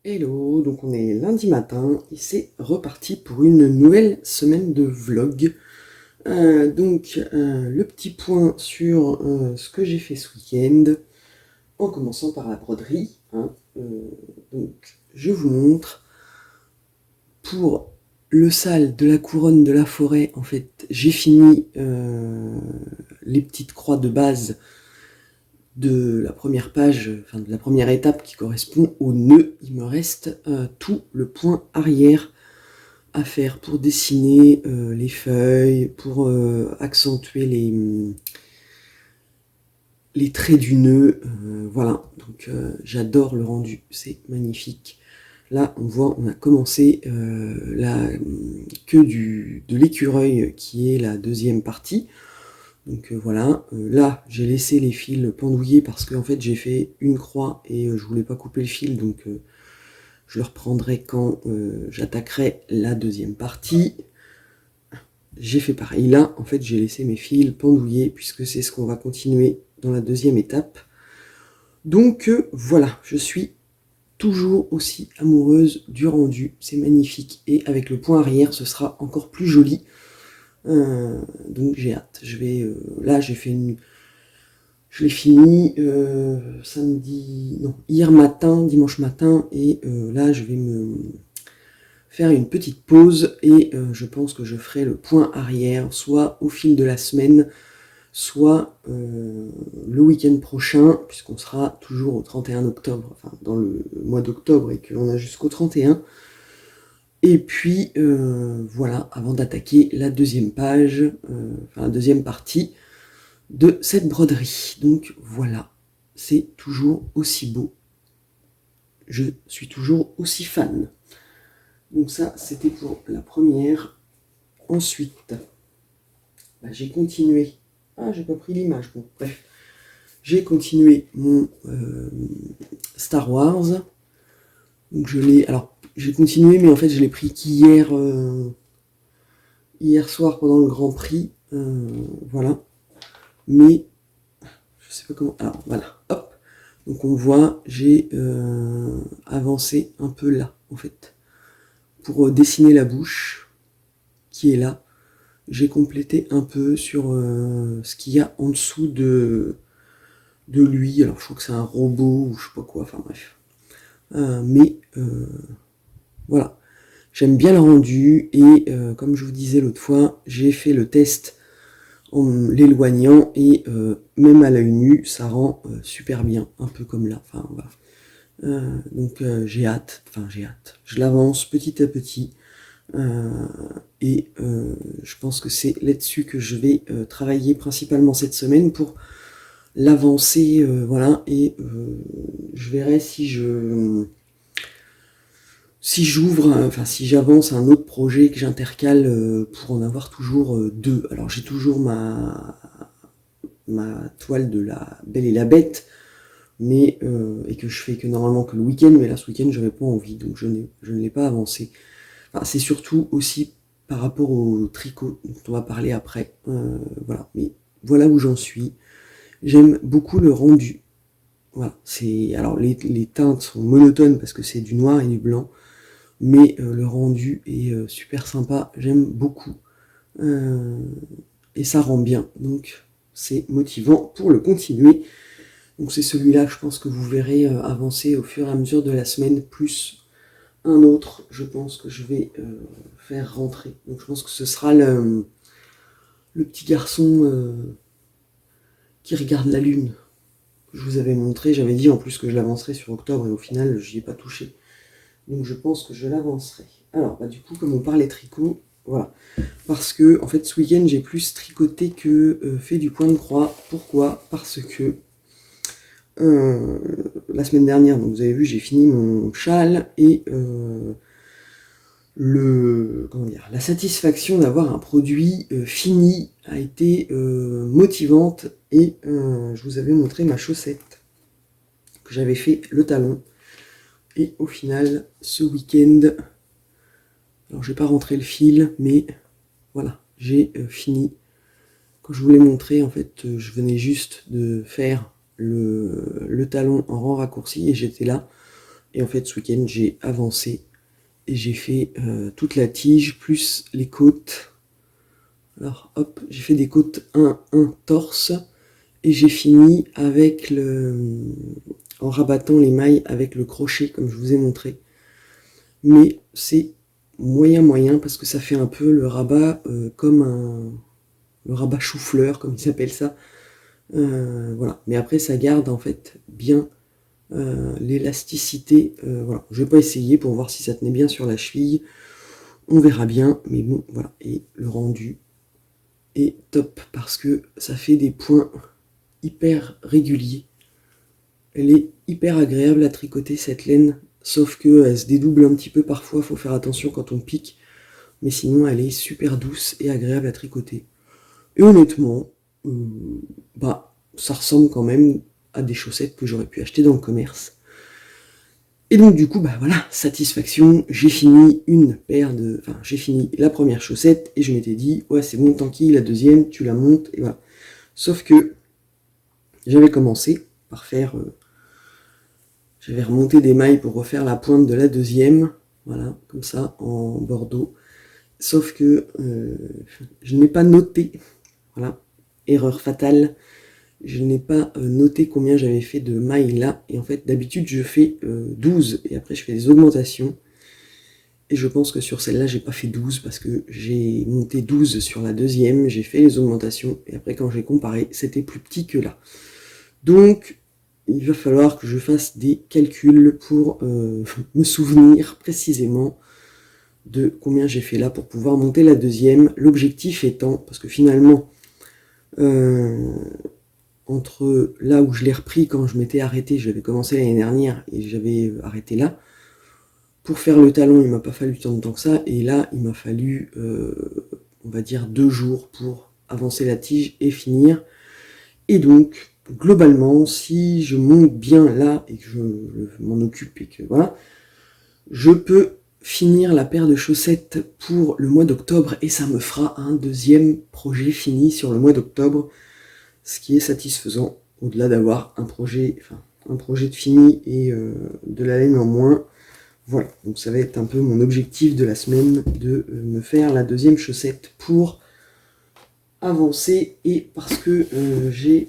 Hello, donc on est lundi matin et c'est reparti pour une nouvelle semaine de vlog. Le petit point sur ce que j'ai fait ce week-end, en commençant par la broderie. Donc je vous montre. Pour le sale de la couronne de la forêt, en fait, j'ai fini les petites croix de base de la première page, enfin de la première étape qui correspond au nœud. Il me reste tout le point arrière à faire pour dessiner les feuilles, pour accentuer les traits du nœud. Voilà, donc j'adore le rendu, c'est magnifique. Là, on voit, on a commencé la queue de l'écureuil qui est la deuxième partie. Donc voilà, là j'ai laissé les fils pendouillés parce que en fait j'ai fait une croix et je voulais pas couper le fil, donc je le reprendrai quand j'attaquerai la deuxième partie. J'ai fait pareil là, en fait j'ai laissé mes fils pendouillés puisque c'est ce qu'on va continuer dans la deuxième étape. Donc voilà, je suis toujours aussi amoureuse du rendu, c'est magnifique et avec le point arrière ce sera encore plus joli. Donc j'ai hâte, là j'ai fait je l'ai fini hier matin, dimanche matin, et là je vais me faire une petite pause et je pense que je ferai le point arrière, soit au fil de la semaine, soit le week-end prochain, puisqu'on sera toujours au 31 octobre, enfin dans le mois d'octobre et que l'on a jusqu'au 31. Et puis voilà, avant d'attaquer la deuxième page, la deuxième partie de cette broderie. Donc voilà, c'est toujours aussi beau. Je suis toujours aussi fan. Donc ça, c'était pour la première. Ensuite, j'ai continué. Ah, j'ai pas pris l'image. Bon, bref. J'ai continué mon Star Wars. Donc j'ai continué, mais en fait, je l'ai pris qu'hier hier soir pendant le Grand Prix. Voilà. Mais je sais pas comment. Alors voilà, hop. Donc on voit, j'ai avancé un peu là, en fait. Pour dessiner la bouche, qui est là, j'ai complété un peu sur ce qu'il y a en dessous de lui. Alors je crois que c'est un robot ou je sais pas quoi, enfin bref. Voilà, j'aime bien le rendu et comme je vous disais l'autre fois, j'ai fait le test en l'éloignant et même à l'œil nu, ça rend super bien, un peu comme là. Enfin voilà. J'ai hâte, je l'avance petit à petit et je pense que c'est là-dessus que je vais travailler principalement cette semaine pour l'avancer, voilà, et je verrai si j'avance un autre projet que j'intercale pour en avoir toujours deux. Alors j'ai toujours ma toile de la Belle et la Bête, mais et que je fais que normalement que le week-end, mais là ce week-end j'avais pas envie, donc je ne l'ai pas avancé. Enfin, c'est surtout aussi par rapport au tricot dont on va parler après. Voilà, mais voilà où j'en suis. J'aime beaucoup le rendu. Voilà, alors les teintes sont monotones parce que c'est du noir et du blanc, mais le rendu est super sympa. J'aime beaucoup et ça rend bien, donc c'est motivant pour le continuer. Donc c'est celui-là que je pense que vous verrez avancer au fur et à mesure de la semaine, plus un autre, je pense que je vais faire rentrer. Donc je pense que ce sera le petit garçon qui regarde la lune que je vous avais montré. J'avais dit en plus que je l'avancerais sur octobre et au final j'y ai pas touché. Donc je pense que je l'avancerai. Alors du coup comme on parlait tricot, voilà. Parce que en fait ce week-end j'ai plus tricoté que fait du point de croix. Pourquoi ? Parce que la semaine dernière, donc vous avez vu, j'ai fini mon châle et la satisfaction d'avoir un produit fini a été motivante et je vous avais montré ma chaussette que j'avais fait le talon et au final ce week-end, alors j'ai pas rentré le fil mais voilà, j'ai fini. Quand je vous l'ai montré, en fait je venais juste de faire le talon en rang raccourci et j'étais là. Et en fait, ce week-end, j'ai avancé et j'ai fait toute la tige plus les côtes. Alors hop, j'ai fait des côtes 1 torse et j'ai fini avec en rabattant les mailles avec le crochet comme je vous ai montré. Mais c'est moyen parce que ça fait un peu le rabat comme le rabat chou-fleur comme ils appellent ça. Voilà. Mais après ça garde en fait bien l'élasticité. Voilà. Je vais pas essayer pour voir si ça tenait bien sur la cheville. On verra bien, mais bon voilà. Et le rendu est top parce que ça fait des points hyper régulier. Elle est hyper agréable à tricoter cette laine, sauf qu'elle se dédouble un petit peu parfois, faut faire attention quand on pique, mais sinon elle est super douce et agréable à tricoter. Et honnêtement, ça ressemble quand même à des chaussettes que j'aurais pu acheter dans le commerce. Et donc du coup, voilà, satisfaction, j'ai fini j'ai fini la première chaussette et je m'étais dit, ouais c'est bon, tranquille, la deuxième, tu la montes, et voilà. Sauf que j'avais commencé par faire... j'avais remonté des mailles pour refaire la pointe de la deuxième, voilà, comme ça, en bordeaux. Sauf que je n'ai pas noté, voilà, erreur fatale, je n'ai pas noté combien j'avais fait de mailles là. Et en fait, d'habitude, je fais 12 et après, je fais des augmentations. Et je pense que sur celle-là, j'ai pas fait 12 parce que j'ai monté 12 sur la deuxième, j'ai fait les augmentations. Et après, quand j'ai comparé, c'était plus petit que là. Donc, il va falloir que je fasse des calculs pour me souvenir précisément de combien j'ai fait là pour pouvoir monter la deuxième. L'objectif étant, parce que finalement, entre là où je l'ai repris quand je m'étais arrêté, j'avais commencé l'année dernière et j'avais arrêté là, pour faire le talon, il m'a pas fallu tant de temps que ça, et là, il m'a fallu, on va dire, 2 jours pour avancer la tige et finir. Et donc, globalement, si je monte bien là et que je m'en occupe et que voilà, je peux finir la paire de chaussettes pour le mois d'octobre et ça me fera un deuxième projet fini sur le mois d'octobre, ce qui est satisfaisant, au-delà d'avoir un projet de fini et de la laine en moins. Voilà, donc ça va être un peu mon objectif de la semaine, de me faire la deuxième chaussette pour avancer, et parce que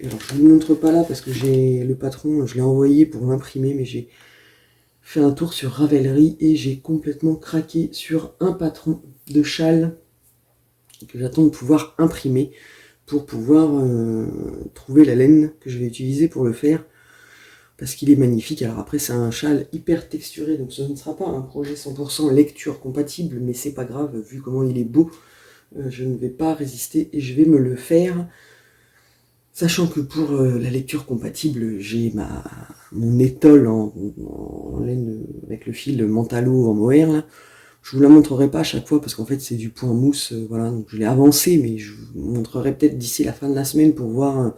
alors je ne vous montre pas là parce que j'ai le patron, je l'ai envoyé pour l'imprimer, mais j'ai fait un tour sur Ravelry et j'ai complètement craqué sur un patron de châle que j'attends de pouvoir imprimer pour pouvoir trouver la laine que je vais utiliser pour le faire, parce qu'il est magnifique. Alors après, c'est un châle hyper texturé, donc ce ne sera pas un projet 100% lecture compatible, mais c'est pas grave, vu comment il est beau, je ne vais pas résister et je vais me le faire. Sachant que pour la lecture compatible, j'ai mon étole en laine avec le fil Mentalo en mohair là. Je vous la montrerai pas à chaque fois parce qu'en fait c'est du point mousse, voilà, donc je l'ai avancé, mais je vous montrerai peut-être d'ici la fin de la semaine pour voir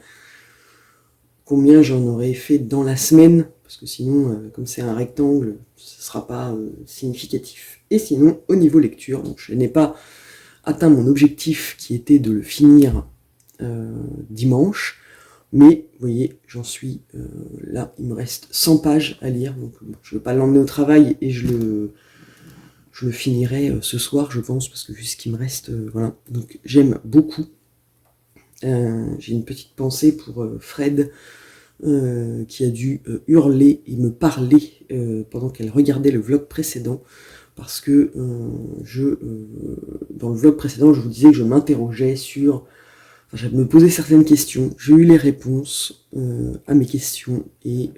combien j'en aurais fait dans la semaine, parce que sinon, comme c'est un rectangle, ce ne sera pas significatif. Et sinon, au niveau lecture, donc je n'ai pas atteint mon objectif qui était de le finir dimanche, mais vous voyez, j'en suis là, il me reste 100 pages à lire, donc je ne vais pas l'emmener au travail et je le finirai ce soir, je pense, parce que vu ce qui me reste, voilà. Donc j'aime beaucoup. J'ai une petite pensée pour Fred, qui a dû hurler et me parler pendant qu'elle regardait le vlog précédent, parce que dans le vlog précédent, je vous disais que je m'interrogeais sur... Enfin, je me posais certaines questions, j'ai eu les réponses à mes questions, et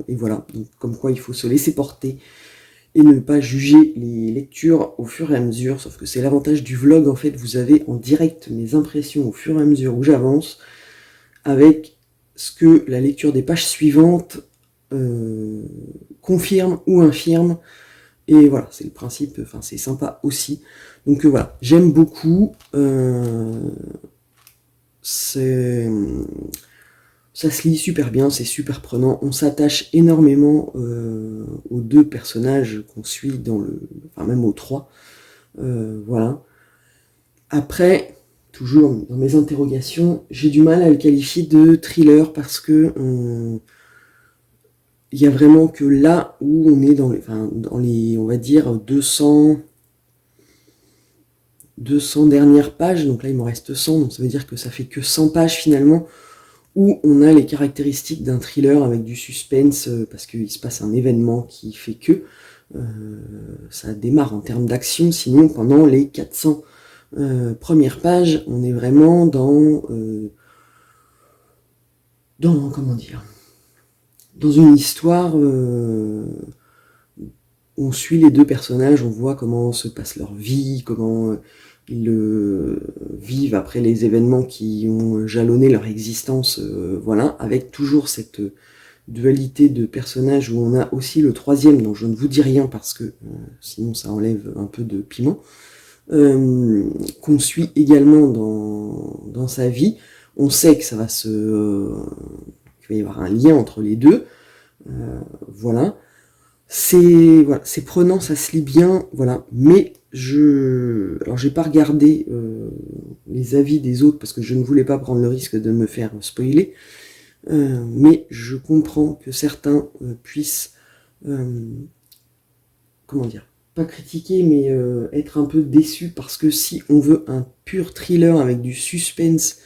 voilà, donc comme quoi il faut se laisser porter et ne pas juger les lectures au fur et à mesure, sauf que c'est l'avantage du vlog, en fait, vous avez en direct mes impressions au fur et à mesure où j'avance, avec ce que la lecture des pages suivantes confirme ou infirme, et voilà, c'est le principe, enfin c'est sympa aussi. Donc voilà, j'aime beaucoup, ça se lit super bien, c'est super prenant, on s'attache énormément aux deux personnages qu'on suit enfin même aux trois, voilà. Après, toujours dans mes interrogations, j'ai du mal à le qualifier de thriller parce que il y a vraiment que là où on est dans les on va dire 200 dernières pages, donc là il m'en reste 100, donc ça veut dire que ça fait que 100 pages finalement, où on a les caractéristiques d'un thriller avec du suspense, parce qu'il se passe un événement qui fait que ça démarre en termes d'action, sinon pendant les 400 premières pages, on est vraiment comment dire, dans une histoire on suit les deux personnages, on voit comment se passe leur vie, comment ils vivent après les événements qui ont jalonné leur existence, voilà, avec toujours cette dualité de personnages où on a aussi le troisième, dont je ne vous dis rien parce que sinon ça enlève un peu de piment, qu'on suit également dans sa vie. On sait que ça va qu'il va y avoir un lien entre les deux, voilà. C'est prenant, ça se lit bien, voilà. Mais alors j'ai pas regardé les avis des autres parce que je ne voulais pas prendre le risque de me faire spoiler. Mais je comprends que certains puissent, comment dire, pas critiquer, mais être un peu déçus parce que si on veut un pur thriller avec du suspense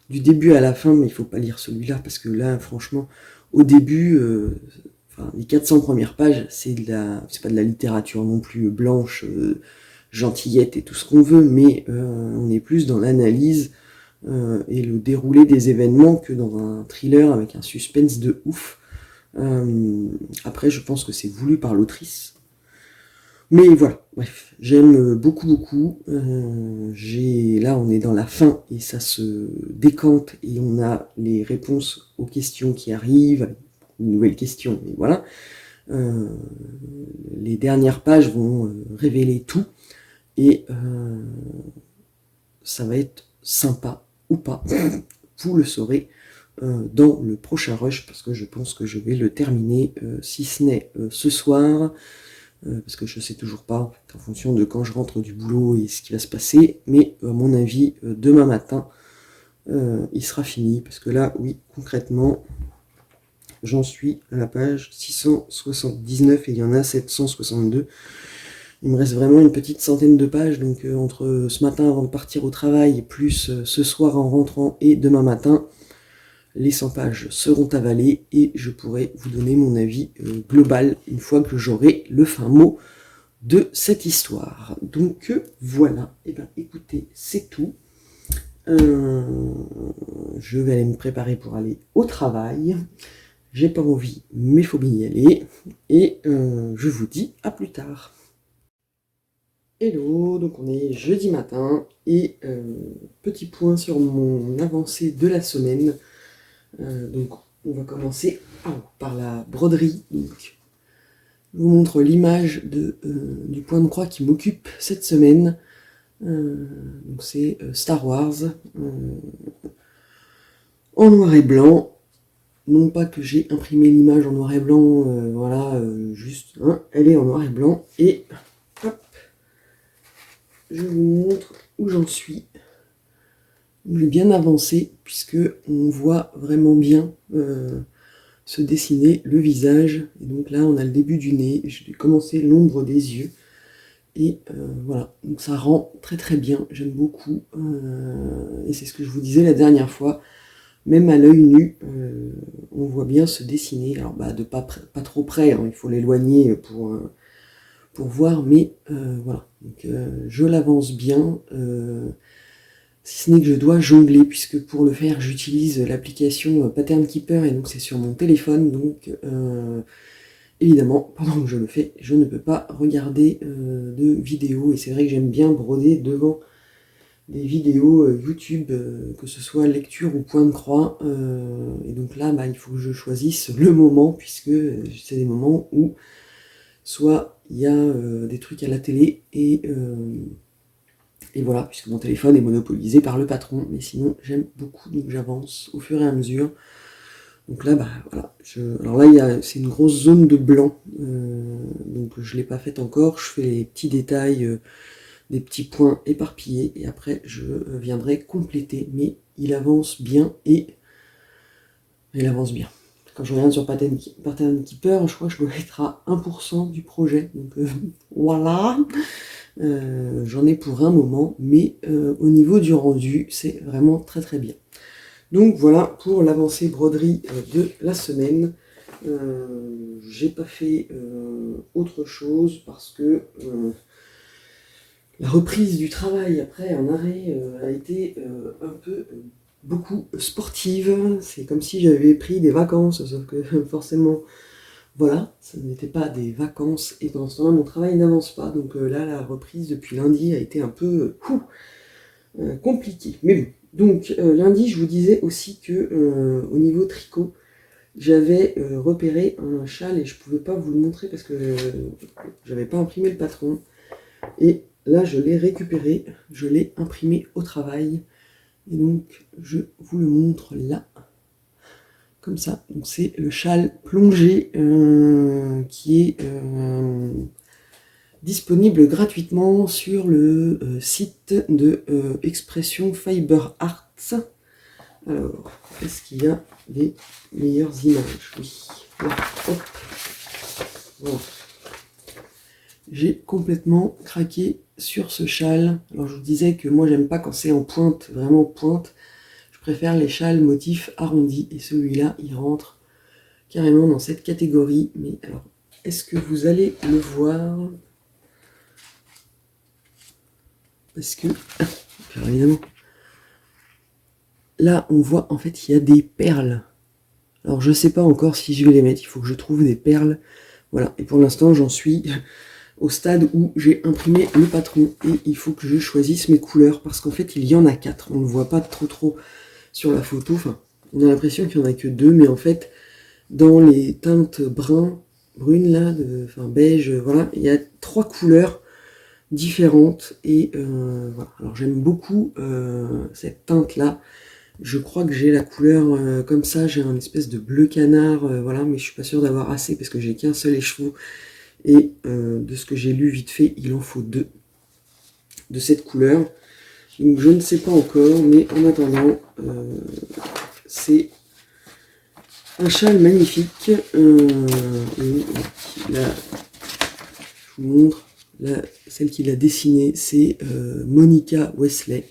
du début à la fin, mais il faut pas lire celui-là parce que là, franchement, au début, les 400 premières pages, c'est pas de la littérature non plus blanche, gentillette et tout ce qu'on veut, mais on est plus dans l'analyse et le déroulé des événements que dans un thriller avec un suspense de ouf. Après, je pense que c'est voulu par l'autrice. Mais voilà, bref, j'aime beaucoup. Là, on est dans la fin et ça se décante et on a les réponses aux questions qui arrivent, une nouvelle question, et voilà. Les dernières pages vont révéler tout et ça va être sympa ou pas, vous le saurez dans le prochain rush parce que je pense que je vais le terminer, si ce n'est ce soir, parce que je sais toujours pas en fonction de quand je rentre du boulot et ce qui va se passer, mais à mon avis demain matin il sera fini parce que là oui concrètement j'en suis à la page 679 et il y en a 762. Il me reste vraiment une petite centaine de pages, donc entre ce matin avant de partir au travail, plus ce soir en rentrant et demain matin, les 100 pages seront avalées et je pourrai vous donner mon avis global une fois que j'aurai le fin mot de cette histoire. Donc voilà, et bien écoutez, c'est tout. Je vais aller me préparer pour aller au travail. J'ai pas envie, mais faut bien y aller. Et je vous dis à plus tard. Hello, donc on est jeudi matin et petit point sur mon avancée de la semaine. Donc on va commencer par la broderie. Donc, je vous montre l'image du point de croix qui m'occupe cette semaine. Donc c'est Star Wars en noir et blanc. Non pas que j'ai imprimé l'image en noir et blanc, voilà, juste, elle est en noir et blanc. Et hop, je vous montre où j'en suis. J'ai bien avancé puisque on voit vraiment bien se dessiner le visage. Et donc là, on a le début du nez. Je vais commencer l'ombre des yeux. Et voilà, donc ça rend très bien. J'aime beaucoup. Et c'est ce que je vous disais la dernière fois. Même à l'œil nu, on voit bien se dessiner. Alors de pas trop près, il faut l'éloigner pour voir, mais voilà. Donc je l'avance bien, si ce n'est que je dois jongler, puisque pour le faire, j'utilise l'application Pattern Keeper, et donc c'est sur mon téléphone, donc évidemment, pendant que je le fais, je ne peux pas regarder de vidéos, et c'est vrai que j'aime bien broder devant des vidéos YouTube, que ce soit lecture ou point de croix, et donc là il faut que je choisisse le moment, puisque c'est des moments où soit il y a des trucs à la télé et voilà, puisque mon téléphone est monopolisé par le patron, mais sinon j'aime beaucoup, donc j'avance au fur et à mesure. Donc là voilà, alors là c'est une grosse zone de blanc, donc je l'ai pas faite encore, je fais les petits détails, des petits points éparpillés, et après je viendrai compléter, mais il avance bien, et il avance bien. quand je regarde sur Pattern Keeper, je crois que je dois être à 1% du projet. Donc voilà, j'en ai pour un moment, mais au niveau du rendu, c'est vraiment très très bien. Donc voilà pour l'avancée broderie de la semaine. J'ai pas fait autre chose parce que la reprise du travail après un arrêt a été un peu beaucoup sportive. C'est comme si j'avais pris des vacances, sauf que forcément, voilà, ça n'était pas des vacances et pendant ce temps-là, mon travail n'avance pas. Donc là, la reprise depuis lundi a été un peu compliquée. Mais bon, donc lundi, je vous disais aussi que au niveau tricot, j'avais repéré un châle et je pouvais pas vous le montrer parce que j'avais pas imprimé le patron. Et là, je l'ai récupéré, je l'ai imprimé au travail. Et donc, je vous le montre là. Comme ça. Donc, c'est le châle plongé qui est disponible gratuitement sur le site de Expression Fiber Arts. Alors, est-ce qu'il y a des meilleures images? Oui. Là, hop. Voilà. J'ai complètement craqué sur ce châle. Alors je vous disais que moi j'aime pas quand c'est en pointe, vraiment pointe. Je préfère les châles motifs arrondis et celui-là il rentre carrément dans cette catégorie. Mais alors, est-ce que vous allez le voir? Parce que, alors évidemment, là on voit en fait il y a des perles. Alors je sais pas encore si je vais les mettre, il faut que je trouve des perles. Voilà, et pour l'instant j'en suis au stade où j'ai imprimé le patron et il faut que je choisisse mes couleurs parce qu'en fait il y en a 4, on ne voit pas trop sur la photo, enfin on a l'impression qu'il n'y en a que 2, mais en fait dans les teintes brunes là, enfin beige, voilà, il y a 3 couleurs différentes et voilà. Alors j'aime beaucoup cette teinte là, je crois que j'ai la couleur comme ça, j'ai un espèce de bleu canard, voilà, mais je suis pas sûre d'avoir assez parce que j'ai qu'un seul écheveau. Et de ce que j'ai lu vite fait, il en faut 2 de cette couleur. Donc je ne sais pas encore, mais en attendant, c'est un châle magnifique. Et là, je vous montre, là, celle qui l'a dessiné, c'est Monica Wesley.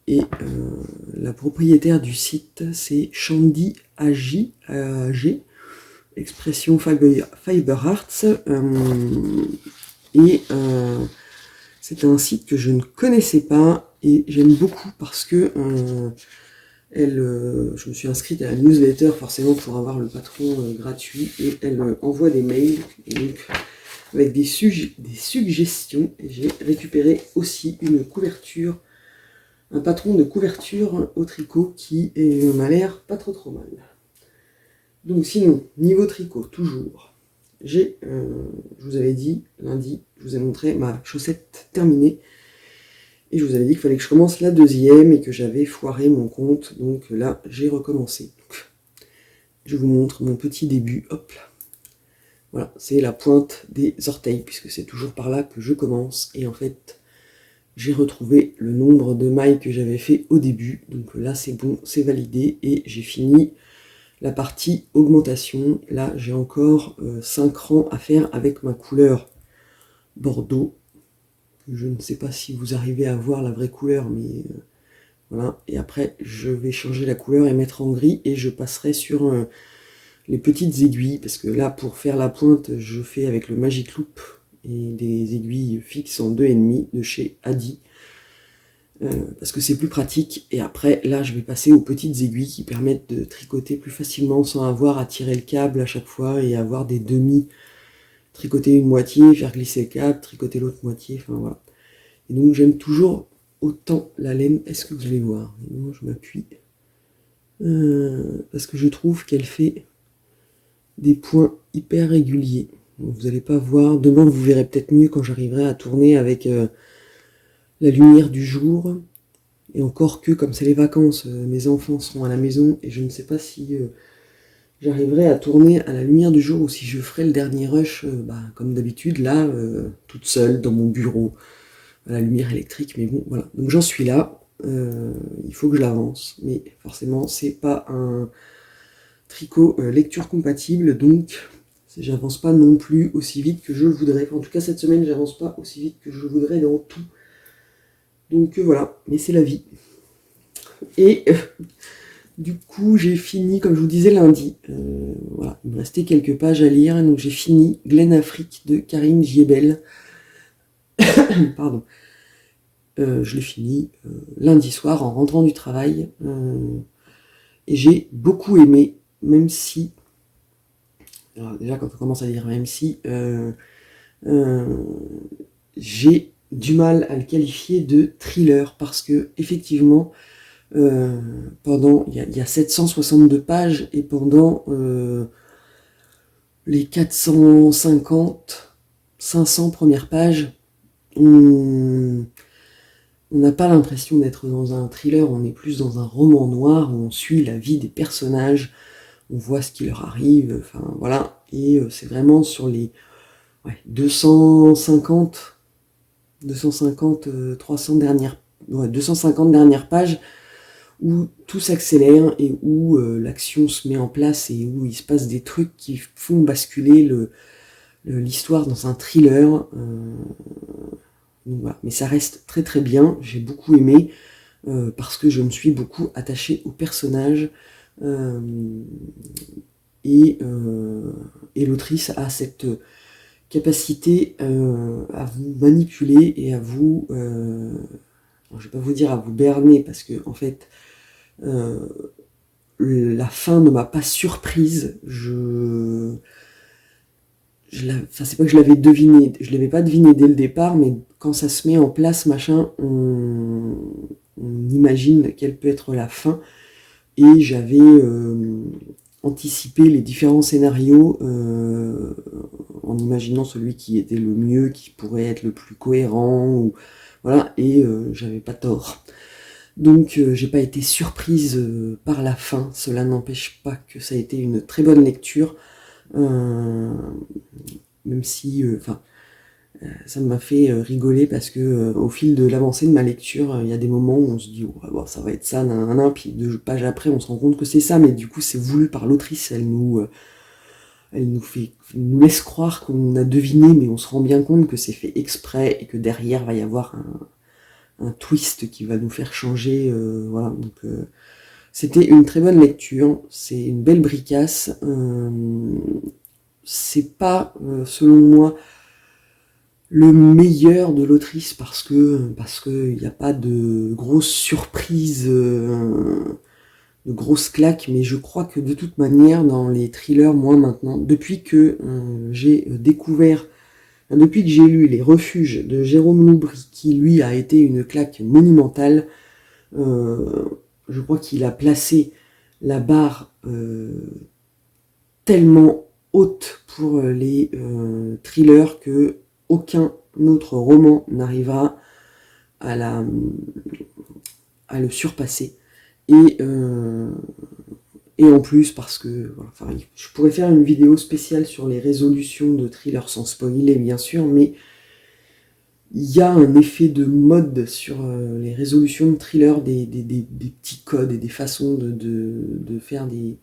Et la propriétaire du site, c'est Shandy AG. Expression Fiber Arts, et c'est un site que je ne connaissais pas et j'aime beaucoup parce que je me suis inscrite à la newsletter forcément pour avoir le patron gratuit et elle envoie des mails et donc avec des suggestions et j'ai récupéré aussi une couverture, un patron de couverture au tricot qui m'a l'air pas trop mal. Donc sinon, niveau tricot, toujours, je vous avais dit, lundi, je vous ai montré ma chaussette terminée, et je vous avais dit qu'il fallait que je commence la deuxième, et que j'avais foiré mon compte, donc là, j'ai recommencé. Donc, je vous montre mon petit début, hop là. Voilà, c'est la pointe des orteils, puisque c'est toujours par là que je commence, et en fait, j'ai retrouvé le nombre de mailles que j'avais fait au début, donc là, c'est bon, c'est validé, et j'ai fini la partie augmentation. Là, j'ai encore 5 rangs à faire avec ma couleur bordeaux. Je ne sais pas si vous arrivez à voir la vraie couleur, mais voilà. Et après, je vais changer la couleur et mettre en gris, et je passerai sur les petites aiguilles, parce que là, pour faire la pointe, je fais avec le Magic Loop et des aiguilles fixes en 2,5 de chez Adi. Parce que c'est plus pratique, et après là je vais passer aux petites aiguilles qui permettent de tricoter plus facilement sans avoir à tirer le câble à chaque fois et avoir des demi, tricoter une moitié, faire glisser le câble, tricoter l'autre moitié, enfin voilà. Et donc j'aime toujours autant la laine. Est-ce que vous allez voir? Non, je m'appuie parce que je trouve qu'elle fait des points hyper réguliers. Donc, vous n'allez pas voir, demain vous verrez peut-être mieux quand j'arriverai à tourner avec la lumière du jour, et encore que comme c'est les vacances, mes enfants seront à la maison et je ne sais pas si j'arriverai à tourner à la lumière du jour ou si je ferai le dernier rush comme d'habitude là, toute seule dans mon bureau à la lumière électrique, mais bon voilà, donc j'en suis là, il faut que je l'avance, mais forcément c'est pas un tricot lecture compatible, donc j'avance pas non plus aussi vite que je le voudrais. En tout cas, cette semaine, j'avance pas aussi vite que je le voudrais dans tout. Donc voilà, mais c'est la vie. Et du coup, j'ai fini, comme je vous disais, lundi. Voilà, il me restait quelques pages à lire, donc j'ai fini Glen Afrique de Karine Giebel. Pardon. Je l'ai fini lundi soir en rentrant du travail. Et j'ai beaucoup aimé, même si... Alors déjà, quand on commence à lire même si... j'ai du mal à le qualifier de thriller, parce que effectivement... il y a 762 pages, et pendant les 450, 500 premières pages, on n'a pas l'impression d'être dans un thriller, on est plus dans un roman noir où on suit la vie des personnages, on voit ce qui leur arrive, enfin voilà, et c'est vraiment sur les 250, 300 dernières, 250 dernières pages, où tout s'accélère et où l'action se met en place et où il se passe des trucs qui font basculer l'histoire dans un thriller. Donc voilà. Mais ça reste très très bien, j'ai beaucoup aimé, parce que je me suis beaucoup attachée au personnage, et l'autrice a cette capacité à vous manipuler et à vous... je vais pas vous dire à vous berner, parce que en fait la fin ne m'a pas surprise. C'est pas que je l'avais deviné, je l'avais pas deviné dès le départ, mais quand ça se met en place, machin, on imagine quelle peut être la fin, et j'avais anticipé les différents scénarios en imaginant celui qui était le mieux, qui pourrait être le plus cohérent, ou voilà, et j'avais pas tort. Donc j'ai pas été surprise par la fin, cela n'empêche pas que ça a été une très bonne lecture, même si ça m'a fait rigoler, parce que au fil de l'avancée de ma lecture, il y a des moments où on se dit bon, ça va être ça, puis 2 pages après on se rend compte que c'est ça, mais du coup c'est voulu par l'autrice, elle nous laisse croire qu'on a deviné, mais on se rend bien compte que c'est fait exprès et que derrière va y avoir un twist qui va nous faire changer, voilà. Donc c'était une très bonne lecture, c'est une belle bricasse. C'est pas, selon moi, le meilleur de l'autrice, parce que il n'y a pas de grosses surprises, de grosses claques, mais je crois que de toute manière, dans les thrillers, moi maintenant, depuis que j'ai découvert, depuis que j'ai lu Les Refuges de Jérôme Loubry, qui lui a été une claque monumentale, je crois qu'il a placé la barre tellement haute pour les thrillers que aucun autre roman n'arrivera à le surpasser. Et en plus, parce que je pourrais faire une vidéo spéciale sur les résolutions de thrillers sans spoiler, bien sûr, mais il y a un effet de mode sur les résolutions de thrillers, des petits codes et des façons de faire des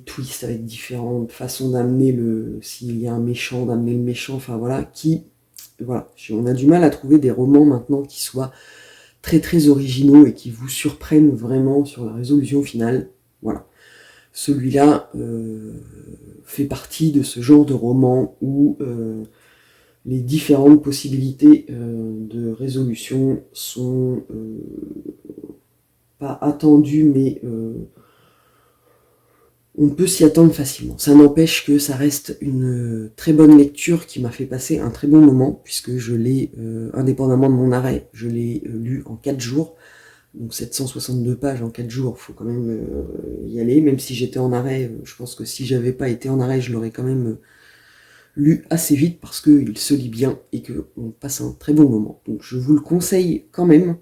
twists avec différentes façons d'amener s'il y a un méchant, d'amener le méchant, enfin voilà, on a du mal à trouver des romans maintenant qui soient très très originaux et qui vous surprennent vraiment sur la résolution finale. Voilà. Celui-là fait partie de ce genre de roman où les différentes possibilités de résolution sont pas attendues, mais on peut s'y attendre facilement. Ça n'empêche que ça reste une très bonne lecture qui m'a fait passer un très bon moment, puisque je l'ai, indépendamment de mon arrêt, je l'ai lu en 4 jours. Donc 762 pages en 4 jours, il faut quand même y aller. Même si j'étais en arrêt, je pense que si j'avais pas été en arrêt, je l'aurais quand même lu assez vite, parce qu'il se lit bien et qu'on passe un très bon moment. Donc je vous le conseille quand même.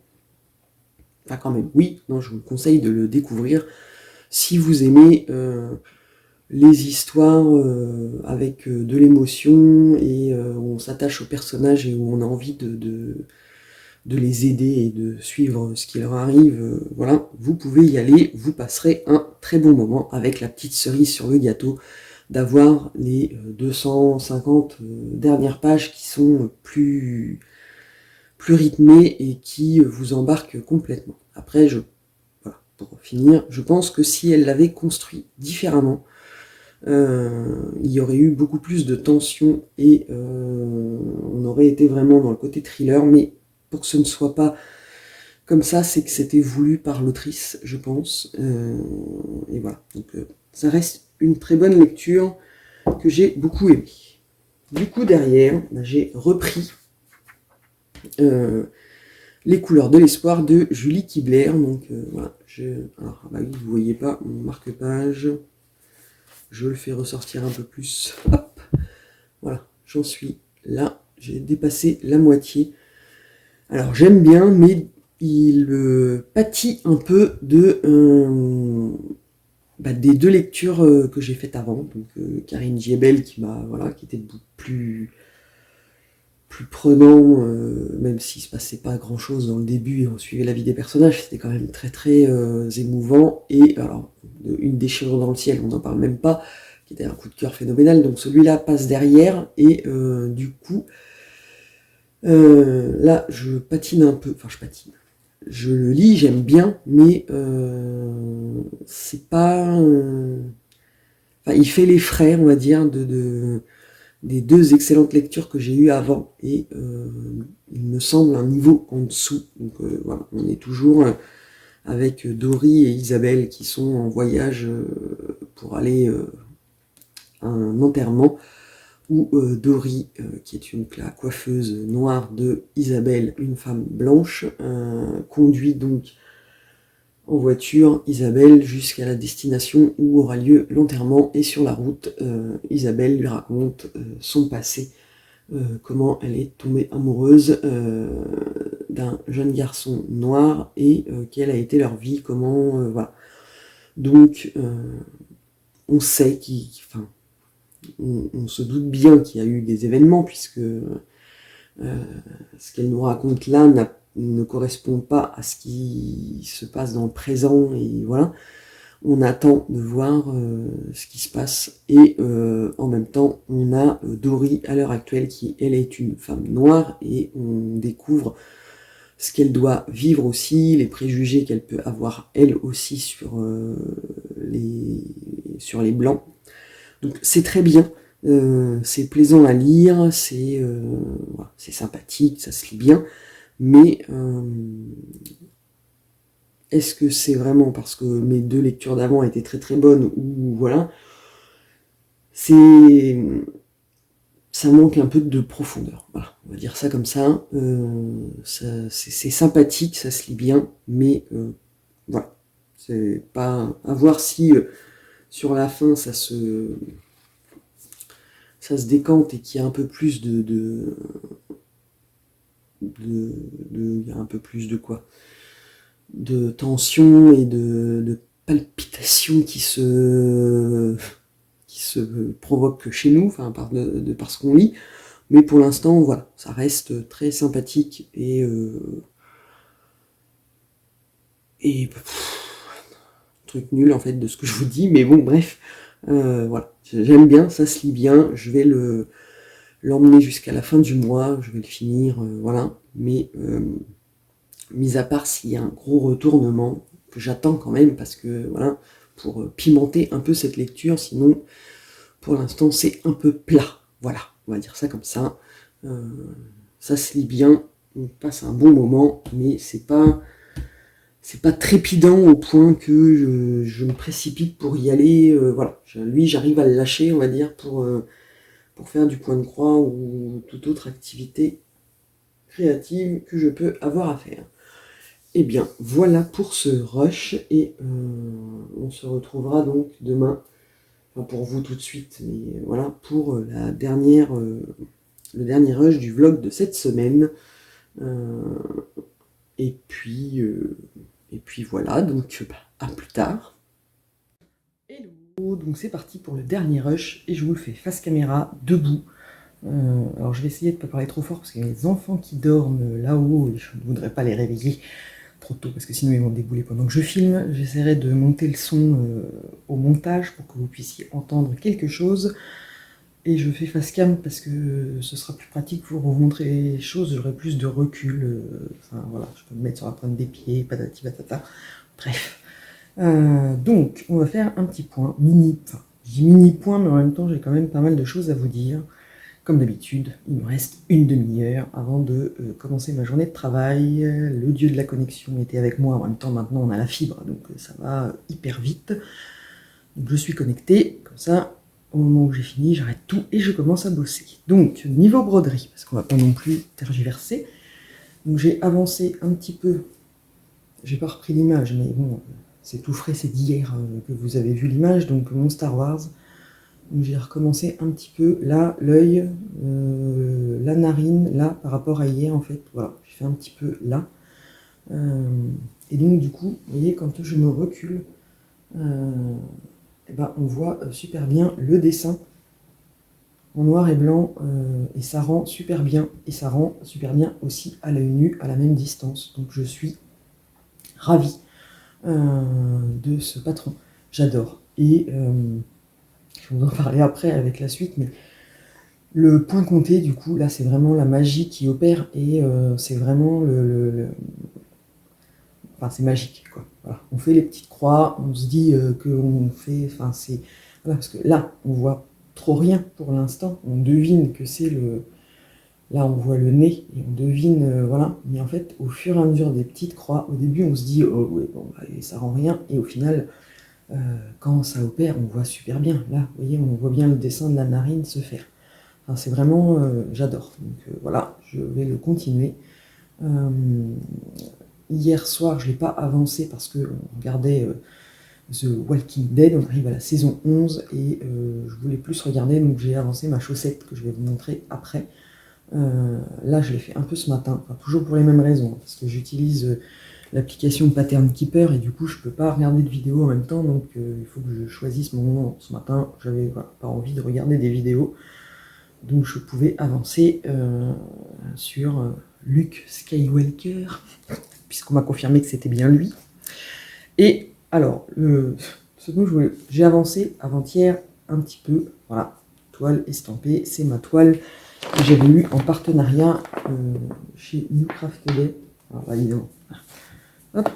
Enfin quand même, oui, non, je vous conseille de le découvrir. Si vous aimez les histoires avec de l'émotion et où on s'attache au personnage et où on a envie de les aider et de suivre ce qui leur arrive, voilà, vous pouvez y aller, vous passerez un très bon moment avec la petite cerise sur le gâteau d'avoir les 250 dernières pages qui sont plus rythmées et qui vous embarquent complètement. Après, voilà, pour finir, je pense que si elle l'avait construit différemment, il y aurait eu beaucoup plus de tension et on aurait été vraiment dans le côté thriller, mais pour que ce ne soit pas comme ça, c'est que c'était voulu par l'autrice, je pense. Et voilà, donc ça reste une très bonne lecture que j'ai beaucoup aimée. Du coup, derrière, j'ai repris Les couleurs de l'espoir de Julie Kibler. Donc voilà, alors bah oui, vous voyez pas mon marque-page. Je le fais ressortir un peu plus. Hop, voilà, j'en suis là. J'ai dépassé la moitié. Alors j'aime bien, mais il pâtit un peu de des deux lectures que j'ai faites avant. Donc Karine Giebel qui était plus prenant, même s'il se passait pas grand chose dans le début et on suivait la vie des personnages, c'était quand même très très émouvant. Et alors une déchirure dans le ciel, on n'en parle même pas, qui était un coup de cœur phénoménal. Donc celui-là passe derrière et du coup là je patine un peu, enfin je patine. Je le lis, j'aime bien, mais c'est pas. Il fait les frais, on va dire, des deux excellentes lectures que j'ai eues avant, et il me semble un niveau en dessous. Donc voilà, on est toujours avec Dory et Isabelle qui sont en voyage pour aller à un enterrement, où Dory, qui est la coiffeuse noire de Isabelle, une femme blanche, conduit donc en voiture Isabelle jusqu'à la destination où aura lieu l'enterrement, et sur la route, Isabelle lui raconte son passé, comment elle est tombée amoureuse d'un jeune garçon noir et quelle a été leur vie, comment voilà. Donc on sait on se doute bien qu'il y a eu des événements, puisque ce qu'elle nous raconte là ne correspond pas à ce qui se passe dans le présent, et voilà. On attend de voir ce qui se passe, et en même temps on a Dory à l'heure actuelle qui, elle, est une femme noire, et on découvre ce qu'elle doit vivre aussi, les préjugés qu'elle peut avoir elle aussi sur les blancs. Donc c'est très bien, c'est plaisant à lire, c'est sympathique, ça se lit bien, mais est-ce que c'est vraiment parce que mes deux lectures d'avant étaient très très bonnes, ou voilà, ça manque un peu de profondeur, voilà, on va dire ça comme ça. C'est sympathique, ça se lit bien, mais voilà, c'est pas à voir si sur la fin ça se décante et qu'il y a un peu plus il y a un peu plus de quoi, de tension et de palpitations qui se provoquent chez nous, enfin par ce qu'on lit. Mais pour l'instant, voilà, ça reste très sympathique et truc nul en fait de ce que je vous dis, mais bon, bref, voilà, j'aime bien, ça se lit bien, je vais l'emmener jusqu'à la fin du mois, je vais le finir, voilà, mais mis à part s'il y a un gros retournement, que j'attends quand même, parce que voilà, pour pimenter un peu cette lecture, sinon pour l'instant c'est un peu plat, voilà, on va dire ça comme ça. Ça se lit bien, on passe un bon moment, mais c'est pas trépidant au point que je me précipite pour y aller, voilà. Lui, j'arrive à le lâcher, on va dire, pour faire du point de croix ou toute autre activité créative que je peux avoir à faire. Et bien, voilà pour ce rush, et on se retrouvera donc demain, enfin pour vous tout de suite, mais voilà, pour le dernier rush du vlog de cette semaine. Et puis voilà, donc à plus tard. Hello, donc c'est parti pour le dernier rush, et je vous le fais face caméra, debout, Alors je vais essayer de ne pas parler trop fort parce qu'il y a les enfants qui dorment là-haut et je ne voudrais pas les réveiller trop tôt parce que sinon ils vont débouler pendant que je filme. J'essaierai de monter le son au montage pour que vous puissiez entendre quelque chose. Et je fais face cam parce que ce sera plus pratique pour vous montrer les choses, j'aurai plus de recul. Enfin voilà, je peux me mettre sur la pointe des pieds, patati patata. Bref. Donc on va faire un petit point, enfin je dis mini point mais en même temps j'ai quand même pas mal de choses à vous dire. Comme d'habitude, il me reste une demi-heure avant de commencer ma journée de travail. Le dieu de la connexion était avec moi, en même temps maintenant on a la fibre, donc ça va hyper vite. Donc je suis connecté, comme ça, au moment où j'ai fini, j'arrête tout et je commence à bosser. Donc, niveau broderie, parce qu'on va pas non plus tergiverser, donc j'ai avancé un petit peu, j'ai pas repris l'image, mais bon, c'est tout frais, c'est d'hier que vous avez vu l'image, donc mon Star Wars. Donc j'ai recommencé un petit peu là, l'œil, la narine, là, par rapport à hier en fait. Voilà, j'ai fait un petit peu là. Et donc du coup, vous voyez, quand je me recule, eh ben, on voit super bien le dessin en noir et blanc et ça rend super bien. Et ça rend super bien aussi à l'œil nu, à la même distance. Donc je suis ravie de ce patron. J'adore. Et je vais vous en parler après avec la suite, mais le point compté, du coup, là, c'est vraiment la magie qui opère et c'est vraiment Enfin, c'est magique, quoi. Voilà. On fait les petites croix, on se dit qu'on fait... Enfin, c'est... Voilà, parce que là, on voit trop rien pour l'instant. On devine que c'est le... Là, on voit le nez et on devine... voilà. Mais en fait, au fur et à mesure des petites croix, au début, on se dit, oh, ouais, bon, bah, ça rend rien. Et au final, quand ça opère, on voit super bien. Là, vous voyez, on voit bien le dessin de la narine se faire. Enfin, c'est vraiment... j'adore. Donc voilà, je vais le continuer. Hier soir, je ne l'ai pas avancé parce qu'on regardait The Walking Dead, on arrive à la saison 11 et je voulais plus regarder, donc j'ai avancé ma chaussette que je vais vous montrer après. Là, je l'ai fait un peu ce matin, enfin, toujours pour les mêmes raisons, parce que j'utilise l'application Pattern Keeper et du coup, je ne peux pas regarder de vidéos en même temps, donc il faut que je choisisse mon moment. Ce matin, j'avais pas envie de regarder des vidéos, donc je pouvais avancer sur Luke Skywalker, puisqu'on m'a confirmé que c'était bien lui. Et alors, ce dont j'ai avancé avant-hier un petit peu, voilà, toile estampée, c'est ma toile que j'avais eue en partenariat chez New Craft Day. Alors là, évidemment, hop,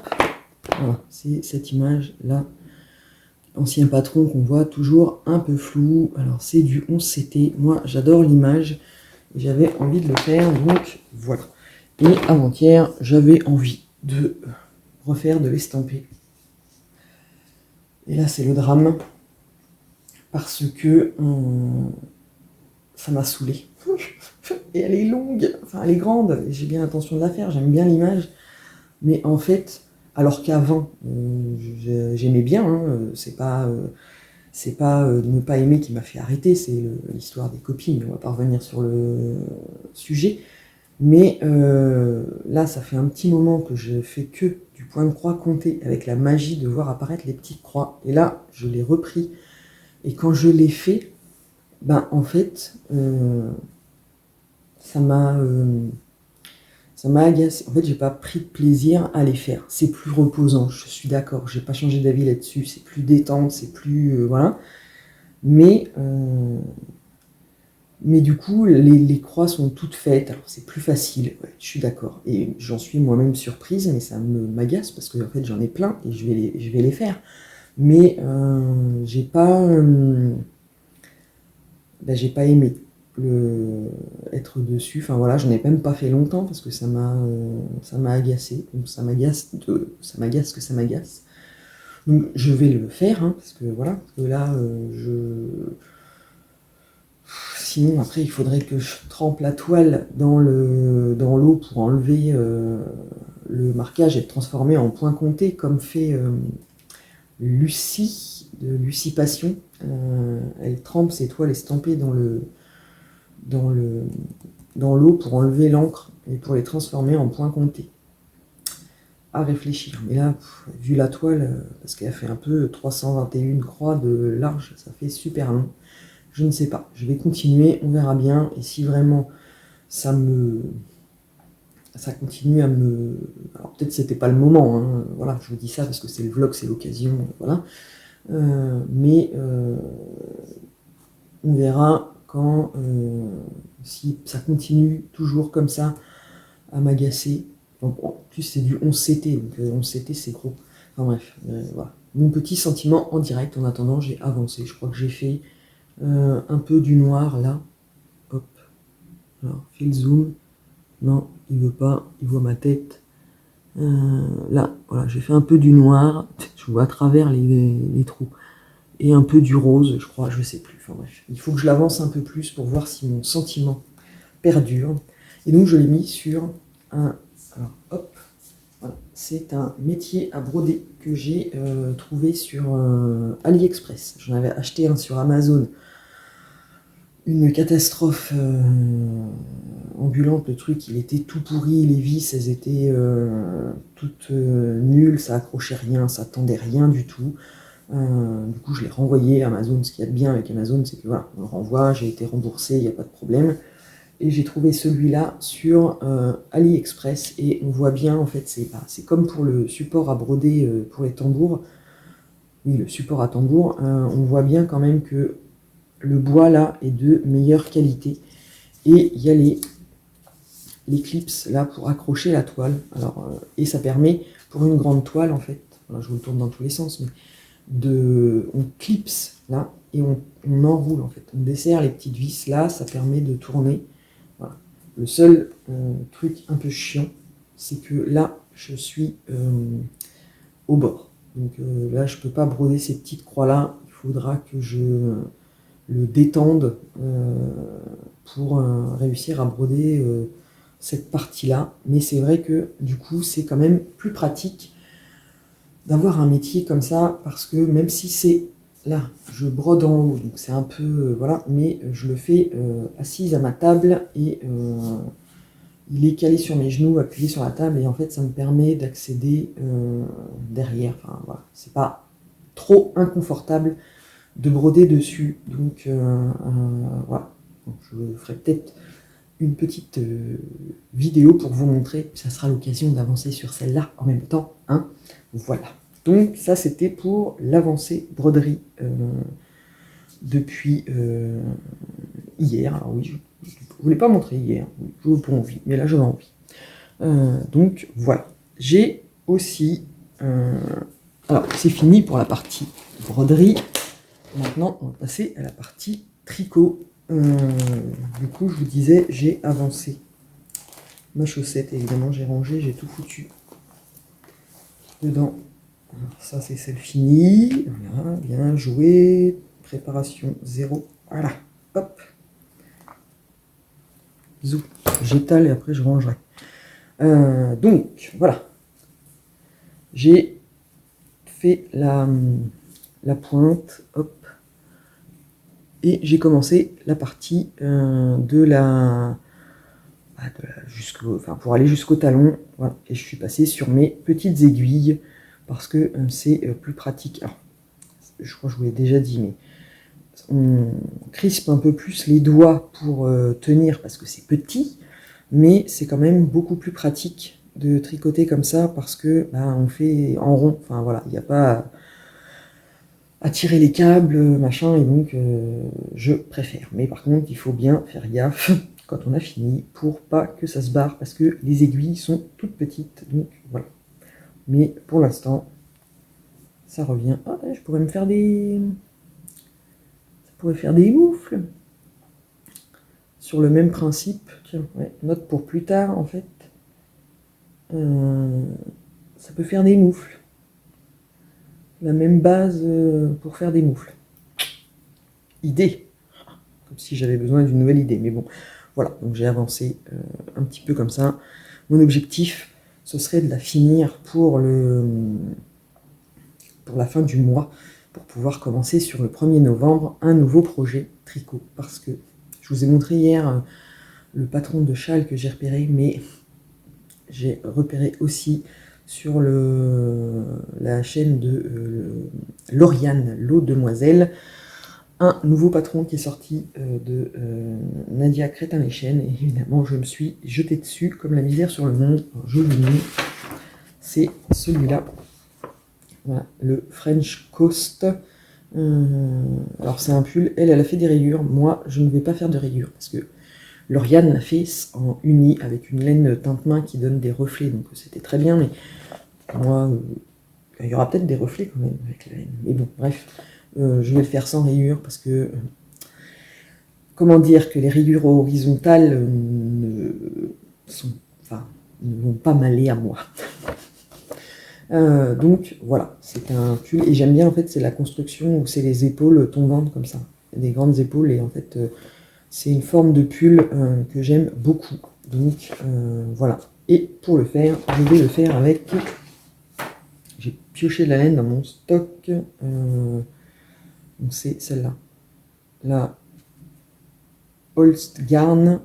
voilà, c'est cette image-là, ancien patron qu'on voit toujours un peu flou. Alors c'est du 11CT, moi j'adore l'image, j'avais envie de le faire, donc voilà. Et avant-hier, j'avais envie de refaire de l'estamper. Et là, c'est le drame, parce que ça m'a saoulée. Et elle est longue, enfin elle est grande, et j'ai bien l'intention de la faire, j'aime bien l'image. Mais en fait, alors qu'avant, j'aimais bien, hein, c'est pas de ne pas aimer qui m'a fait arrêter, c'est l'histoire des copines, on va pas revenir sur le sujet. Mais là, ça fait un petit moment que je fais que du point de croix compté avec la magie de voir apparaître les petites croix. Et là, je l'ai repris. Et quand je l'ai fait, ben en fait, ça m'a agacé. En fait, j'ai pas pris de plaisir à les faire. C'est plus reposant, je suis d'accord. J'ai pas changé d'avis là-dessus. C'est plus détente, c'est plus voilà. Mais du coup, les croix sont toutes faites, alors c'est plus facile, ouais, je suis d'accord. Et j'en suis moi-même surprise, mais ça m'agace parce que en fait j'en ai plein et je vais les faire. Mais j'ai pas aimé être dessus. Enfin voilà, j'en ai même pas fait longtemps parce que ça m'a agacé. Donc ça m'agace que ça m'agace. Donc je vais le faire, hein, parce que voilà, parce que là sinon, après, il faudrait que je trempe la toile dans l'eau pour enlever le marquage et le transformer en point compté, comme fait Lucie, de Lucie Passion. Elle trempe ses toiles estampées dans l'eau pour enlever l'encre et pour les transformer en point compté. À réfléchir. Mais là, vu la toile, parce qu'elle a fait un peu 321 croix de large, ça fait super long. Je ne sais pas, je vais continuer, on verra bien, et si vraiment ça continue à me... Alors peut-être c'était pas le moment, hein, voilà, je vous dis ça parce que c'est le vlog, c'est l'occasion, voilà. Mais on verra quand, si ça continue toujours comme ça à m'agacer. En plus c'est du 11CT, donc 11CT c'est gros. Enfin bref, voilà. Mon petit sentiment en direct, en attendant j'ai avancé, je crois que j'ai fait un peu du noir là. Hop, alors fais le zoom. Non, il veut pas, il voit ma tête. Là, voilà, j'ai fait un peu du noir, je vois à travers les trous. Et un peu du rose, je crois, je sais plus. Enfin bref, il faut que je l'avance un peu plus pour voir si mon sentiment perdure. Et donc je l'ai mis sur un... Alors hop, voilà. C'est un métier à broder que j'ai trouvé sur AliExpress. J'en avais acheté un sur Amazon. Une catastrophe ambulante, le truc, il était tout pourri, les vis, elles étaient toutes nulles, ça accrochait rien, ça tendait rien du tout. Du coup, je l'ai renvoyé à Amazon. Ce qu'il y a de bien avec Amazon, c'est que voilà, on le renvoie, j'ai été remboursé, il n'y a pas de problème. Et j'ai trouvé celui-là sur AliExpress, et on voit bien, en fait, c'est comme pour le support à broder pour les tambours. Oui, le support à tambour, on voit bien quand même que le bois là est de meilleure qualité. Et il y a les clips là pour accrocher la toile. Alors, et ça permet, pour une grande toile en fait, voilà, je vous le tourne dans tous les sens, mais on clipse là et on enroule en fait. On dessert les petites vis là, ça permet de tourner. Voilà. Le seul truc un peu chiant, c'est que là, je suis au bord. Donc là, je peux pas broder ces petites croix là. Il faudra que je le détende pour réussir à broder cette partie-là. Mais c'est vrai que du coup, c'est quand même plus pratique d'avoir un métier comme ça, parce que même si c'est là, je brode en haut, donc c'est un peu, voilà, mais je le fais assise à ma table, et il est calé sur mes genoux, appuyé sur la table, et en fait, ça me permet d'accéder derrière. Enfin, voilà, c'est pas trop inconfortable de broder dessus. Donc voilà, donc, je ferai peut-être une petite vidéo pour vous montrer. Ça sera l'occasion d'avancer sur celle-là en même temps, hein. Voilà. Donc ça, c'était pour l'avancée broderie depuis hier. Alors oui, je ne voulais pas montrer hier, je n'avais pas envie, mais là j'avais envie. Donc voilà. J'ai aussi... alors c'est fini pour la partie broderie. Maintenant, on va passer à la partie tricot. Du coup, je vous disais, j'ai avancé ma chaussette. Évidemment, j'ai rangé, j'ai tout foutu dedans. Alors, ça, c'est celle finie. Voilà, bien joué. Préparation 0. Voilà, hop. Zou. J'étale et après, je rangerai. Donc, voilà. J'ai fait la pointe, hop. Et j'ai commencé la partie pour aller jusqu'au talon. Voilà. Et je suis passé sur mes petites aiguilles parce que c'est plus pratique. Alors, je crois que je vous l'ai déjà dit, mais on crispe un peu plus les doigts pour tenir parce que c'est petit, mais c'est quand même beaucoup plus pratique de tricoter comme ça parce que on fait en rond. Enfin voilà, il n'y a pas à tirer les câbles, machin, et donc je préfère. Mais par contre, il faut bien faire gaffe quand on a fini pour pas que ça se barre, parce que les aiguilles sont toutes petites, donc voilà. Mais pour l'instant, ça revient. Ah, je pourrais me faire des... Ça pourrait faire des moufles. Sur le même principe, tiens, ouais, note pour plus tard, en fait. Ça peut faire des moufles. La même base pour faire des moufles. Idée. Comme si j'avais besoin d'une nouvelle idée, mais bon. Voilà, donc j'ai avancé un petit peu comme ça. Mon objectif, ce serait de la finir pour la fin du mois, pour pouvoir commencer sur le 1er novembre un nouveau projet tricot. Parce que je vous ai montré hier le patron de châle que j'ai repéré, mais j'ai repéré aussi sur la chaîne de Lauriane, l'eau demoiselle, un nouveau patron qui est sorti de Nadia Crétin-Léchenne, et évidemment je me suis jetée dessus comme la misère sur le monde. Alors, je vous le dis, c'est celui-là, voilà, le French Coast. Alors c'est un pull, elle a fait des rayures, moi je ne vais pas faire de rayures, parce que Lauriane l'a fait en uni avec une laine teinte main qui donne des reflets, donc c'était très bien, mais moi, il y aura peut-être des reflets quand même avec la laine, mais bon, bref. Je vais le faire sans rayures parce que, comment dire, que les rayures horizontales ne vont pas m'aller à moi. Donc voilà, c'est un pull, et j'aime bien en fait, c'est la construction où c'est les épaules tombantes comme ça, des grandes épaules, et en fait c'est une forme de pull que j'aime beaucoup. Donc voilà, et pour le faire, je vais le faire avec, j'ai pioché de la laine dans mon stock, donc c'est celle-là, la Holstgarn,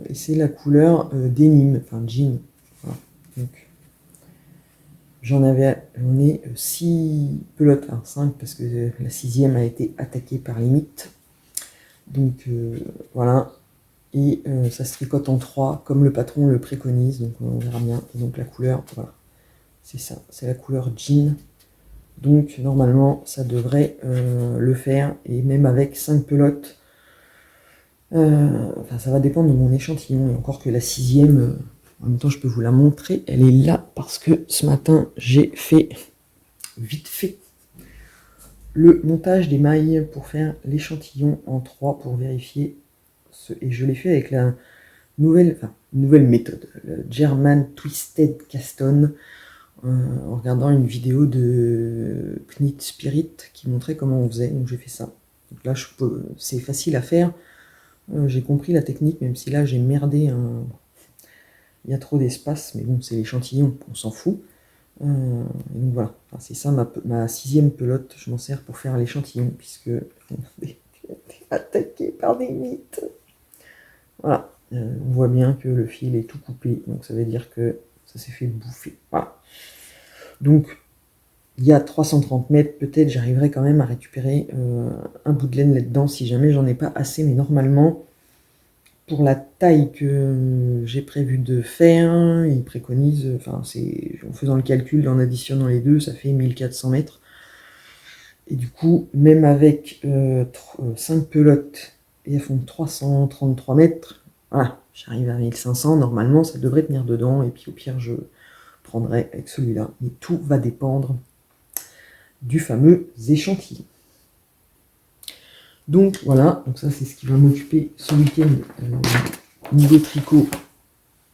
et c'est la couleur denim, enfin jean. Voilà. Donc j'en ai 6 pelotes, enfin 5 parce que la 6e a été attaquée par les mites. Donc voilà, et ça se tricote en 3 comme le patron le préconise, donc on verra bien. Et donc la couleur, voilà, c'est ça, c'est la couleur jean. Donc normalement ça devrait le faire, et même avec 5 pelotes, enfin ça va dépendre de mon échantillon, et encore que la 6e, en même temps je peux vous la montrer, elle est là parce que ce matin j'ai fait vite fait le montage des mailles pour faire l'échantillon en 3 pour vérifier et je l'ai fait avec la nouvelle méthode, le German Twisted Caston, en regardant une vidéo de Knit Spirit qui montrait comment on faisait, donc j'ai fait ça. Donc là c'est facile à faire. J'ai compris la technique, même si là j'ai merdé, il y a trop d'espace, mais bon, c'est l'échantillon, on s'en fout. Donc voilà, enfin, c'est ça ma 6e pelote, je m'en sers pour faire l'échantillon, puisque on a été attaqué par des mites. Voilà, on voit bien que le fil est tout coupé, donc ça veut dire que ça s'est fait bouffer. Voilà. Donc, il y a 330 mètres, peut-être j'arriverai quand même à récupérer un bout de laine là-dedans si jamais j'en ai pas assez, mais normalement, pour la taille que j'ai prévu de faire, il préconise, enfin c'est en faisant le calcul et en additionnant les deux, ça fait 1400 mètres. Et du coup, même avec 5 pelotes, et elles font 333 mètres, voilà, j'arrive à 1500, normalement ça devrait tenir dedans, et puis au pire je prendrai avec celui-là. Mais tout va dépendre du fameux échantillon. Donc voilà, donc ça c'est ce qui va m'occuper ce week-end niveau tricot,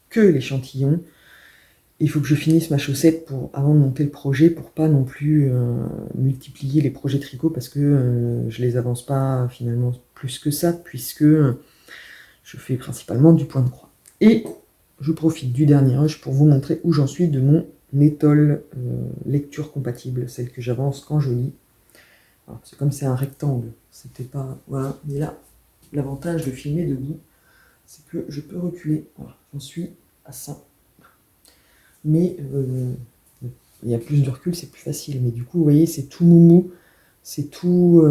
que l'échantillon. Il faut que je finisse ma chaussette avant de monter le projet, pour pas non plus multiplier les projets tricot, parce que je les avance pas finalement plus que ça, puisque je fais principalement du point de croix. Et je profite du dernier rush pour vous montrer où j'en suis de mon étole lecture compatible, celle que j'avance quand je lis. C'est comme c'est un rectangle, c'était pas... Voilà, mais là, l'avantage de filmer debout, c'est que je peux reculer. Voilà, j'en suis à ça. Mais il y a plus de recul, c'est plus facile. Mais du coup, vous voyez, c'est tout moumou, c'est tout...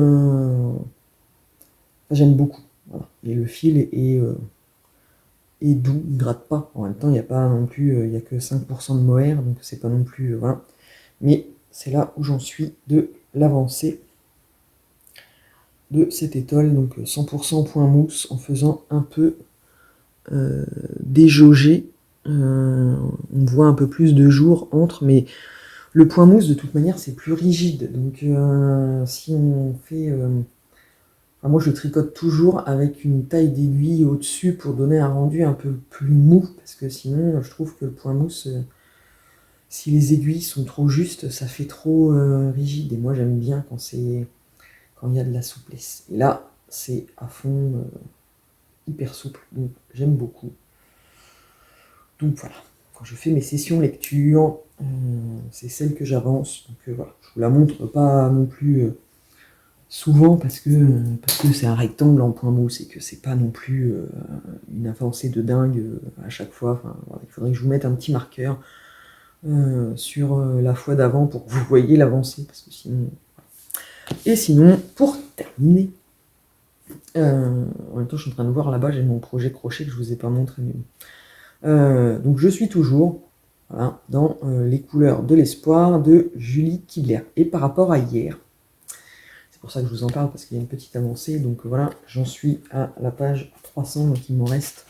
J'aime beaucoup. Voilà. Et le fil est doux, il ne gratte pas. En même temps, il n'y a pas non plus, il n'y a que 5% de mohair, donc c'est pas non plus... voilà. Mais c'est là où j'en suis de l'avancée de cette étole, donc 100% point mousse, en faisant un peu déjauger. On voit un peu plus de jour entre, mais le point mousse de toute manière c'est plus rigide, donc si on fait... enfin, moi je tricote toujours avec une taille d'aiguille au-dessus pour donner un rendu un peu plus mou, parce que sinon je trouve que le point mousse, si les aiguilles sont trop justes, ça fait trop rigide, et moi j'aime bien quand il y a de la souplesse. Et là c'est à fond hyper souple, donc j'aime beaucoup. Donc voilà, quand je fais mes sessions lecture, c'est celle que j'avance. Donc voilà, je vous la montre pas non plus souvent parce que c'est un rectangle en point mousse et que c'est pas non plus une avancée de dingue à chaque fois. Enfin, voilà, il faudrait que je vous mette un petit marqueur sur la fois d'avant pour que vous voyez l'avancée, parce que sinon... Et sinon, pour terminer, En même temps, je suis en train de voir là-bas, j'ai mon projet crochet que je vous ai pas montré. Mais bon. Donc je suis toujours voilà, dans les couleurs de l'espoir de Julie Kibler. Et par rapport à hier, c'est pour ça que je vous en parle, parce qu'il y a une petite avancée. Donc voilà, j'en suis à la page 300, donc il m'en reste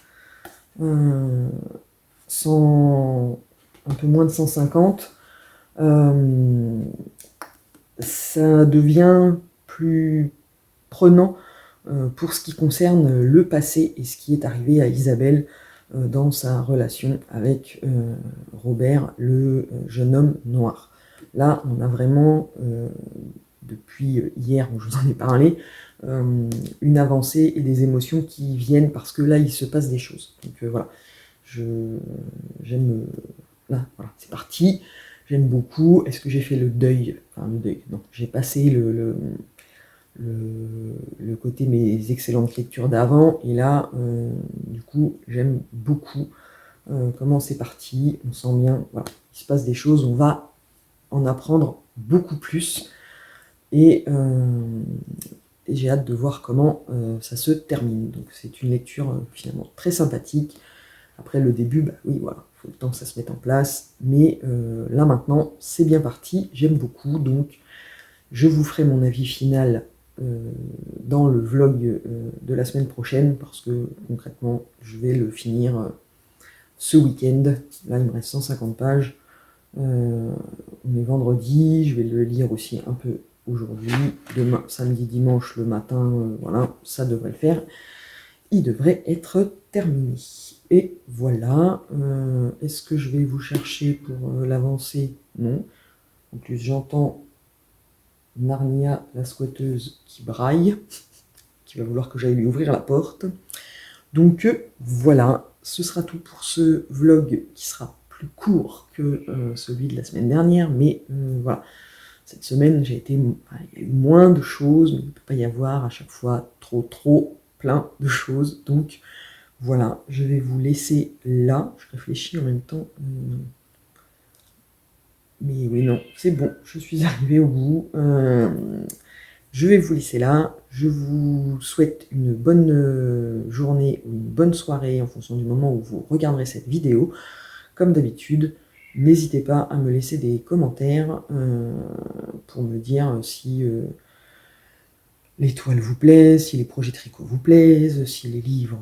100, un peu moins de 150. Ça devient plus prenant pour ce qui concerne le passé et ce qui est arrivé à Isabelle dans sa relation avec Robert, le jeune homme noir. Là, on a vraiment, depuis hier où je vous en ai parlé, une avancée et des émotions qui viennent parce que là, il se passe des choses. Donc voilà, j'aime... là, voilà, c'est parti. J'aime beaucoup. Est-ce que j'ai fait le deuil? Enfin, le deuil, non. J'ai passé le côté mes excellentes lectures d'avant. Et là, du coup, j'aime beaucoup comment c'est parti. On sent bien, voilà, il se passe des choses. On va en apprendre beaucoup plus. Et j'ai hâte de voir comment ça se termine. Donc, c'est une lecture finalement très sympathique. Après le début, bah oui, voilà, il faut le temps que ça se mette en place. Mais là maintenant, c'est bien parti, j'aime beaucoup. Donc, je vous ferai mon avis final dans le vlog de la semaine prochaine, parce que concrètement, je vais le finir ce week-end. Là, il me reste 150 pages. On est vendredi, je vais le lire aussi un peu aujourd'hui. Demain, samedi, dimanche, le matin, voilà, ça devrait le faire. Il devrait être terminé. Et voilà. Est-ce que je vais vous chercher pour l'avancée? Non. En plus, j'entends Narnia, la squatteuse, qui braille, qui va vouloir que j'aille lui ouvrir la porte. Donc voilà, ce sera tout pour ce vlog qui sera plus court que celui de la semaine dernière. Mais voilà, cette semaine, il y a eu moins de choses, mais il ne peut pas y avoir à chaque fois trop plein de choses. Donc voilà, je vais vous laisser là. Je réfléchis en même temps. Mais oui, non, c'est bon, je suis arrivé au bout. Je vais vous laisser là. Je vous souhaite une bonne journée ou une bonne soirée en fonction du moment où vous regarderez cette vidéo. Comme d'habitude, n'hésitez pas à me laisser des commentaires pour me dire si les toiles vous plaisent, si les projets tricot vous plaisent, si les livres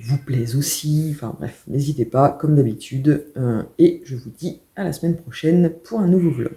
vous plaisent aussi. Enfin bref, n'hésitez pas, comme d'habitude. Et je vous dis à la semaine prochaine pour un nouveau vlog.